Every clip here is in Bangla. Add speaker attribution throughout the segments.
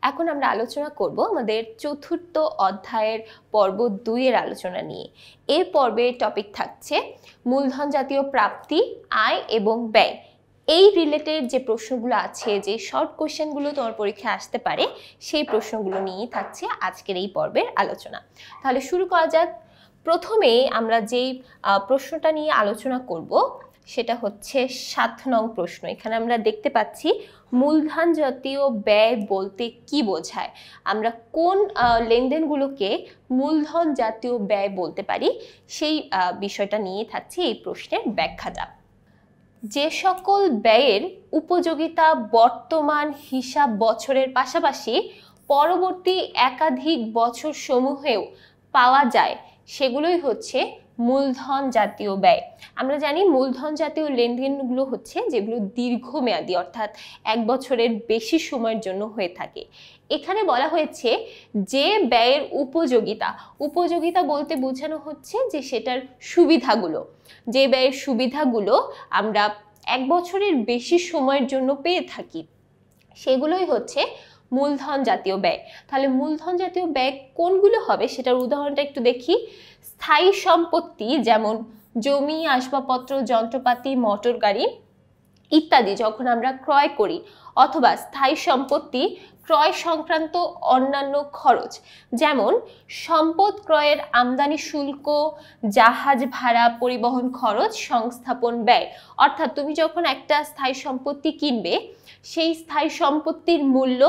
Speaker 1: এখন আমরা আলোচনা করব আমাদের চতুর্থ অধ্যায়ের পর্ব 2 এর আলোচনা নিয়ে। এই পর্বের টপিক থাকছে মূলধন জাতীয় প্রাপ্তি, আয় এবং ব্যয়। এই রিলেটেড যে প্রশ্নগুলো আছে, যে শর্ট কোশ্চেনগুলো তোমার পরীক্ষায় আসতে পারে, সেই প্রশ্নগুলো নিয়েই থাকছে আজকের এই পর্বের আলোচনা। তাহলে শুরু করা যাক। প্রথমে আমরা যেই প্রশ্নটা নিয়ে আলোচনা করব সেটা হচ্ছে 7 নং প্রশ্ন। এখানে আমরা দেখতে পাচ্ছি মূলধন জাতীয় ব্যয় বলতে কি বোঝায়, আমরা কোন লেনদেনগুলোকে মূলধন জাতীয় ব্যয় বলতে পারি, সেই বিষয়টা নিয়ে থাকছে এই প্রশ্নের ব্যাখ্যাটা। যে সকল ব্যয়ের উপযোগিতা বর্তমান হিসাব বছরের পাশাপাশি পরবর্তী একাধিক বছর সমূহেও পাওয়া যায় সেগুলোই হচ্ছে মূলধন জাতীয় ব্যয়। আমরা জানি মূলধন জাতীয় লেনদেনগুলো হচ্ছে যেগুলো দীর্ঘমেয়াদী, অর্থাৎ 1 বছরের বেশি সময়ের জন্য হয়ে থাকে। এখানে বলা হয়েছে যে ব্যয়ের উপযোগিতা বলতে বোঝানো হচ্ছে যে সেটার সুবিধাগুলো, যে ব্যয়ের সুবিধাগুলো আমরা 1 বছরের বেশি সময়ের জন্য পেয়ে থাকি, সেগুলোই হচ্ছে মূলধন জাতীয় ব্যয়। তাহলে মূলধন জাতীয় ব্যয় কোনগুলো হবে সেটার উদাহরণটা একটু দেখি। স্থায়ী সম্পত্তি যেমন জমি, আসবাবপত্র, যন্ত্রপাতি, মোটর গাড়ি ইত্যাদি যখন আমরা ক্রয় করি, অথবা স্থায়ী সম্পত্তি ক্রয় সংক্রান্ত অন্যান্য খরচ যেমন সম্পদ ক্রয়ের আমদানি শুল্ক, জাহাজ ভাড়া, পরিবহন খরচ, সংস্থাপন ব্যয়। অর্থাৎ তুমি যখন একটা স্থায়ী সম্পত্তি কিনবে, সেই স্থায়ী সম্পত্তির মূল্য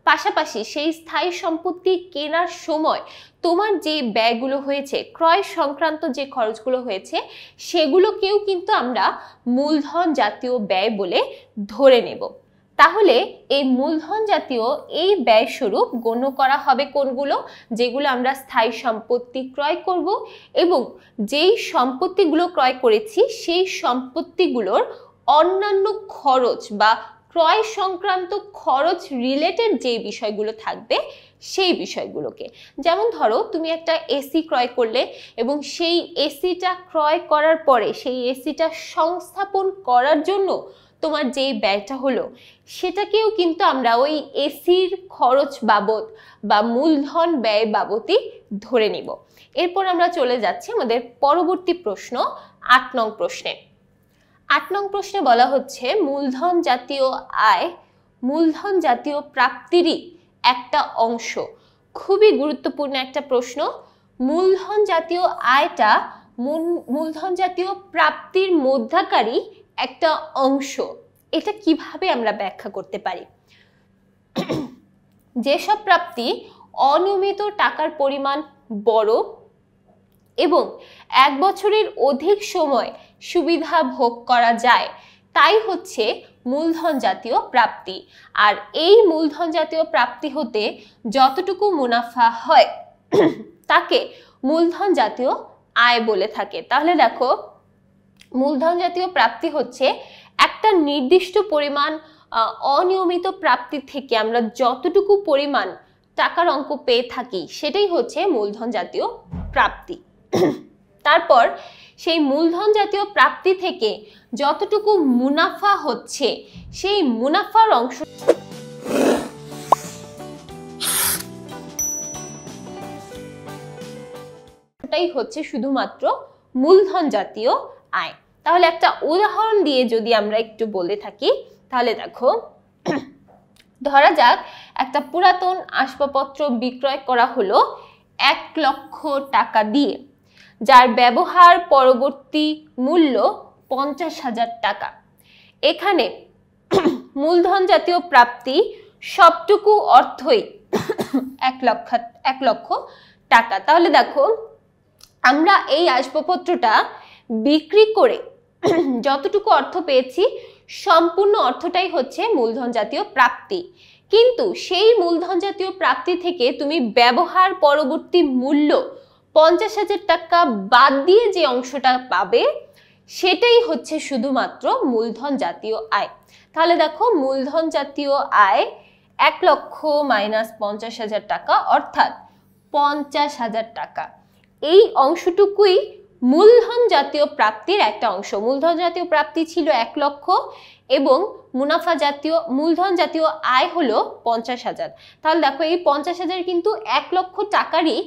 Speaker 1: পাশাপাশি সেই স্থায়ী সম্পত্তি কেনার সময় তোমার যে ব্যয়গুলো হয়েছে, ক্রয় সংক্রান্ত যে খরচগুলো হয়েছে, সেগুলোকেও কিন্তু আমরা মূলধন জাতীয় ব্যয় বলে ধরে নেব। তাহলে এই মূলধন জাতীয় এই ব্যয় স্বরূপ গণ্য করা হবে কোনগুলো? যেগুলো আমরা স্থায়ী সম্পত্তি ক্রয় করব এবং যেই সম্পত্তিগুলো ক্রয় করেছি সেই সম্পত্তিগুলোর অন্যান্য খরচ বা ক্রয় সংক্রান্ত খরচ রিলেটেড যে বিষয়গুলো থাকবে সেই বিষয়গুলোকে। যেমন ধরো তুমি একটা এসি ক্রয় করলে এবং সেই এসিটা ক্রয় করার পরে সেই এসিটা সংস্থাপন করার জন্য তোমার যেই ব্যয়টা হলো, সেটাকেও কিন্তু আমরা ওই এসির খরচ বাবদ বা মূলধন ব্যয় বাবদই ধরে নিব। এরপর আমরা চলে যাচ্ছি আমাদের পরবর্তী প্রশ্ন 8 নং প্রশ্নে। 8 নং প্রশ্নে বলা হচ্ছে মূলধন জাতীয় আয় মূলধন জাতীয় প্রাপ্তিরই একটা অংশ। খুবই গুরুত্বপূর্ণ একটা প্রশ্ন। মূলধন জাতীয় আয়টা মূলধন জাতীয় প্রাপ্তির মধ্যকারী একটা অংশ। এটা কিভাবে আমরা ব্যাখ্যা করতে পারি? যেসব প্রাপ্তি অনিয়মিত টাকার পরিমাণ বড় এবং 1 বছরের অধিক সময় সুবিধা ভোগ করা যায়, তাই হচ্ছে মূলধন জাতীয় প্রাপ্তি। আর এই মূলধন জাতীয় প্রাপ্তি হতে যতটুকু মুনাফা হয় তাকে মূলধন জাতীয় আয় বলে থাকে। তাহলে দেখো, মূলধন জাতীয় প্রাপ্তি হচ্ছে একটা নির্দিষ্ট পরিমাণ অনিয়মিত প্রাপ্তি থেকে আমরা যতটুকু পরিমাণ টাকার অঙ্ক পেয়ে থাকি সেটাই হচ্ছে মূলধন জাতীয় প্রাপ্তি। তারপর সেই মূলধন জাতীয় প্রাপ্তি থেকে যতটুকু মুনাফা হচ্ছে সেই মুনাফার অংশটাই হচ্ছে শুধুমাত্র মূলধন জাতীয় আয়। তাহলে একটা উদাহরণ দিয়ে যদি আমরা একটু বলে থাকি, তাহলে দেখো, ধরা যাক একটা পুরাতন আসবাবপত্র বিক্রয় করা হলো 1 লক্ষ টাকা দিয়ে, যার ব্যবহার পরবর্তী মূল্য 50,000 টাকা। এখানে মূলধন জাতীয় প্রাপ্তি সবটুকু অর্থই 1 লক্ষ টাকা। তাহলে দেখো, আমরা এই আসবাবপত্রটা বিক্রি করে যতটুকু অর্থ পেয়েছি সম্পূর্ণ অর্থটাই হচ্ছে মূলধন জাতীয় প্রাপ্তি। কিন্তু সেই মূলধন জাতীয় প্রাপ্তি থেকে তুমি ব্যবহার পরবর্তী মূল্য 50,000 টাকা বাদ দিয়ে যে অংশটা পাবে সেটাই হচ্ছে শুধুমাত্র মূলধন জাতীয় আয়। তাহলে দেখো, মূলধন জাতীয় আয় 1 লক্ষ মাইনাস 50,000 টাকা অর্থাৎ 50,000 টাকা। এই অংশটুকুই মূলধন জাতীয় প্রাপ্তির একটা অংশ। মূলধন জাতীয় প্রাপ্তি ছিল 1 লক্ষ এবং মূলধন জাতীয় আয় হলো 50,000। তাহলে দেখো এই 50,000 কিন্তু 1 লক্ষ টাকারই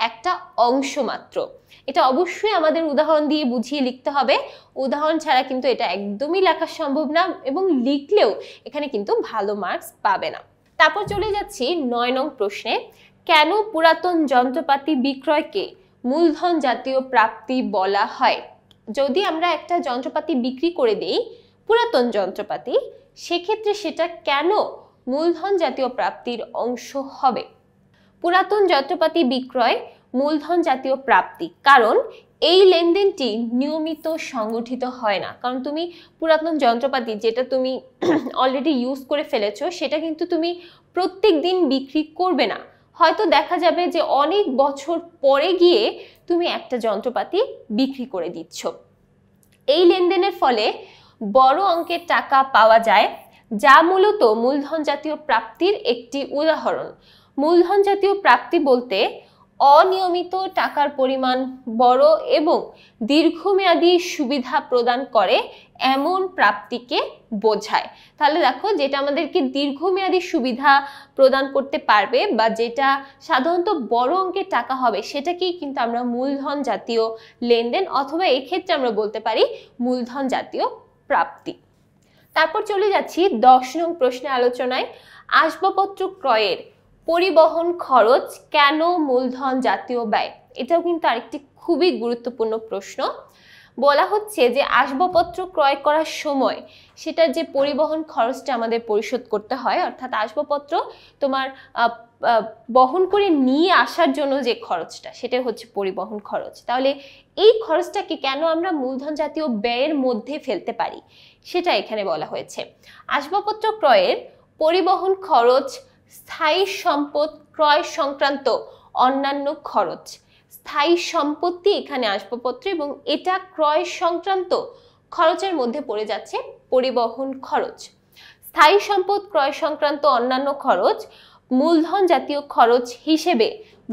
Speaker 1: একটা অংশ মাত্র। এটা অবশ্যই আমাদের উদাহরণ দিয়ে বুঝিয়ে লিখতে হবে, উদাহরণ ছাড়া কিন্তু এটা একদমই লেখা সম্ভব না, এবং লিখলেও এখানে কিন্তু ভালো মার্কস পাবে না। তারপর চলে যাচ্ছি 9 নং প্রশ্নে। কেন পুরাতন যন্ত্রপাতি বিক্রয়কে মূলধন জাতীয় প্রাপ্তি বলা হয়? যদি আমরা একটা যন্ত্রপাতি বিক্রি করে দেই, পুরাতন যন্ত্রপাতি, সেক্ষেত্রে সেটা কেন মূলধন জাতীয় প্রাপ্তির অংশ হবে? পুরাতন যন্ত্রপাতি বিক্রয় মূলধন জাতীয় প্রাপ্তি, কারণ এই লেনদেনটি নিয়মিত সংগঠিত হয় না। কারণ তুমি পুরাতন যন্ত্রপাতি যেটা তুমি অলরেডি ইউজ করে ফেলেছো, সেটা কিন্তু তুমি প্রত্যেক দিন বিক্রি করবে না। হয়তো দেখা যাবে যে অনেক বছর পরে গিয়ে তুমি একটা যন্ত্রপাতি বিক্রি করে দিচ্ছ। এই লেনদেনের ফলে বড় অঙ্কের টাকা পাওয়া যায়, যা মূলত মূলধন জাতীয় প্রাপ্তির একটি উদাহরণ। মূলধন জাতীয় প্রাপ্তি বলতে অনিয়মিত টাকার পরিমাণ বড় এবং দীর্ঘমেয়াদী সুবিধা প্রদান করে এমন প্রাপ্তিকে বোঝায়। তাহলে দেখো, যেটা আমাদেরকে দীর্ঘমেয়াদী সুবিধা প্রদান করতে পারবে বা যেটা সাধারণত বড় অঙ্কের টাকা হবে, সেটাকেই কিন্তু আমরা মূলধন জাতীয় লেনদেন অথবা এক্ষেত্রে আমরা বলতে পারি মূলধন জাতীয় প্রাপ্তি। তারপর চলে যাচ্ছি 10 নং প্রশ্নে আলোচনায়। আসবাবপত্র ক্রয়ের পরিবহন খরচ কেন মূলধন জাতীয় ব্যয়? এটাও কিন্তু আরেকটি খুবই গুরুত্বপূর্ণ প্রশ্ন। বলা হচ্ছে যে আসবাবপত্র ক্রয় করার সময় সেটার যে পরিবহন খরচটা আমাদের পরিশোধ করতে হয়, অর্থাৎ আসবাবপত্র তোমার বহন করে নিয়ে আসার জন্য যে খরচটা, সেটা হচ্ছে পরিবহন খরচ। তাহলে এই খরচটাকে কেন আমরা মূলধন জাতীয় ব্যয়ের মধ্যে ফেলতে পারি, সেটা এখানে বলা হয়েছে। আসবাবপত্র ক্রয়ের পরিবহন খরচ স্থায়ী সম্পদ ক্রয় সংক্রান্ত অন্যান্য খরচ। স্থায়ী সম্পত্তি এখানে আসবাবপত্র এবং এটা ক্রয় সংক্রান্ত খরচের মধ্যে পড়ে যাচ্ছে পরিবহন খরচ। স্থায়ী সম্পদ ক্রয় সংক্রান্ত অন্যান্য খরচ মূলধন জাতীয় খরচ হিসেবে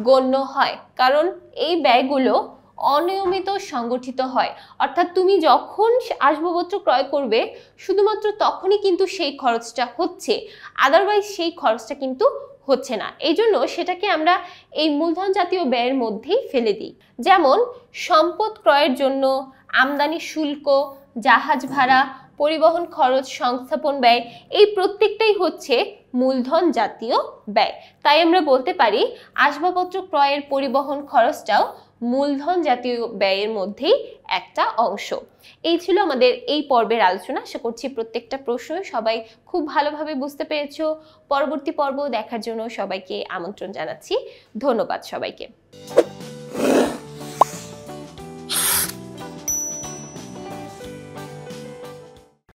Speaker 1: গণ্য হয়, কারণ এই ব্যয়গুলো অনিয়মিত সংগঠিত হয়। অর্থাৎ তুমি যখন আসবাবপত্র ক্রয় করবে শুধুমাত্র তখনই কিন্তু সেই খরচটা হচ্ছে, আদারওয়াইজ সেই খরচটা কিন্তু হচ্ছে না। এই জন্য সেটাকে আমরা এই মূলধন জাতীয় ব্যয়ের মধ্যেই ফেলে দিই। যেমন সম্পদ ক্রয়ের জন্য আমদানি শুল্ক, জাহাজ ভাড়া, পরিবহন খরচ, সংস্থাপন ব্যয়, এই প্রত্যেকটাই হচ্ছে মূলধন জাতীয় ব্যয়। তাই আমরা বলতে পারি আসবাবপত্র ক্রয়ের পরিবহন খরচটাও মূলধন জাতীয় ব্যয়ের মধ্যেই একটা অংশ। এই ছিল আমাদের এই পর্বের আলোচনা। আশা করছি প্রত্যেকটা প্রশ্ন সবাই খুব ভালোভাবে বুঝতে পেরেছো। পরবর্তী পর্ব দেখার জন্য সবাইকে আমন্ত্রণ জানাচ্ছি। ধন্যবাদ সবাইকে।